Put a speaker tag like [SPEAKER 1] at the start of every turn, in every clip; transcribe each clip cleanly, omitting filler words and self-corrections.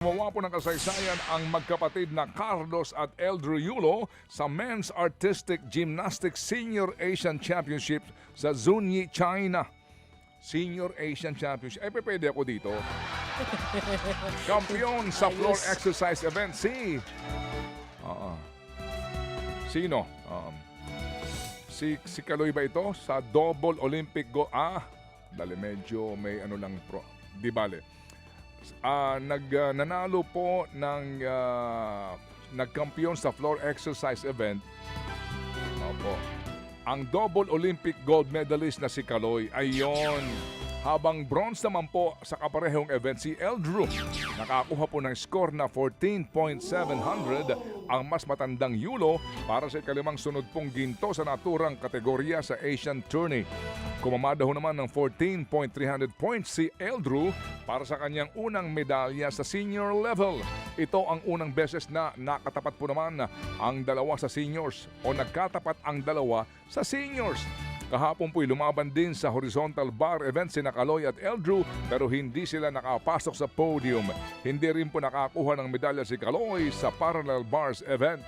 [SPEAKER 1] Gumawa po ng kasaysayan ang magkapatid na Carlos at Eldrew Yulo sa Men's Artistic Gymnastics Senior Asian Championship sa Zunyi, China. Senior Asian Championship. Pwede ako dito. Kampiyon sa floor exercise event Sino? Si Kaloy ba ito? Sa double Olympic gold. Dali medyo may ano lang pro. Di bale. Nanalo po ng nagkampiyon sa floor exercise event. Opo. Ang double Olympic gold medalist na si Kaloy. Ayon. Habang bronze naman po sa kaparehong event si Eldrew. Nakakuha po ng score na 14.700 ang mas matandang Yulo para sa ikalimang sunod pong ginto sa naturang kategorya sa Asian Tourney. Kumamada ho naman ng 14.300 points si Eldrew para sa kanyang unang medalya sa senior level. Ito ang unang beses na nakatapat po naman ang dalawa sa seniors o nagkatapat ang dalawa sa seniors. Kahapon po'y lumaban din sa horizontal bar event sina Kaloy at Eldrew pero hindi sila nakapasok sa podium. Hindi rin po nakakuha ng medalya si Kaloy sa parallel bars event.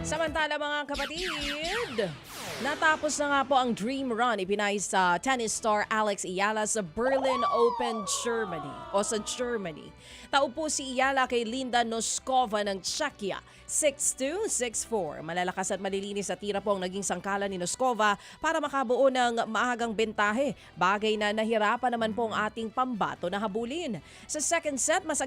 [SPEAKER 2] Samantala mga kapatid, natapos na nga po ang dream run ipinahis sa tennis star Alex Ayala sa Berlin Open, Germany. Taupo si Ayala kay Linda Noskova ng Czechia, 6-2, 6-4. Malalakas at malilinis na tira po ang naging sangkalan ni Noskova para makabuo ng maagang bentahe. Bagay na nahirapan naman po ang ating pambato na habulin. Sa second set, mas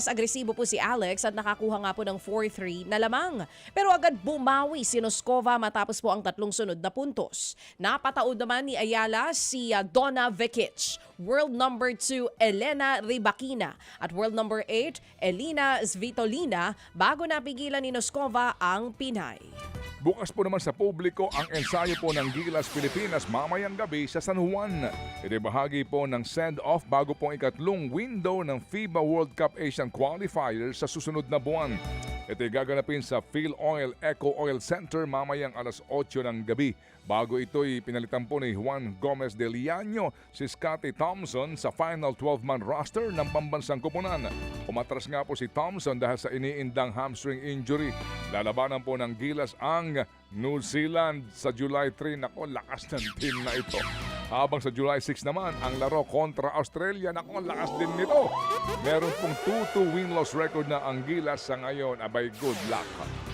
[SPEAKER 2] agresibo po si Alex at nakakuha nga po ng 4-3 na lamang. Pero agad bumawi si Noskova matapos po ang tatlong sunod na puntos. Napataod naman ni Ayala si Donna Vekic, world number 2 Elena Rybakina at world number 8 Elina Svitolina bago napigilan ni Noskova ang Pinay.
[SPEAKER 1] Bukas po naman sa publiko ang ensayo po ng Gilas Pilipinas mamayang gabi sa San Juan. Ito bahagi po ng send-off bago pong ikatlong window ng FIBA World Cup Asian Qualifiers sa susunod na buwan. Ito'y gaganapin sa Phil Oil Eco Oil Center mamayang alas 8 ng gabi. Bago ito'y pinalitan po ni Juan Gomez de Liaño si Scottie Thompson sa final 12-man roster ng pambansang kupunan. Umatras nga po si Thompson dahil sa iniindang hamstring injury. Lalabanan po ng Gilas ang New Zealand sa July 3. Nako, lakas ng team na ito. Habang sa July 6 naman, ang laro kontra Australia. Nako, lakas din nito. Meron pong 2-2 win-loss record na ang Gilas sa ngayon. Abay, good luck.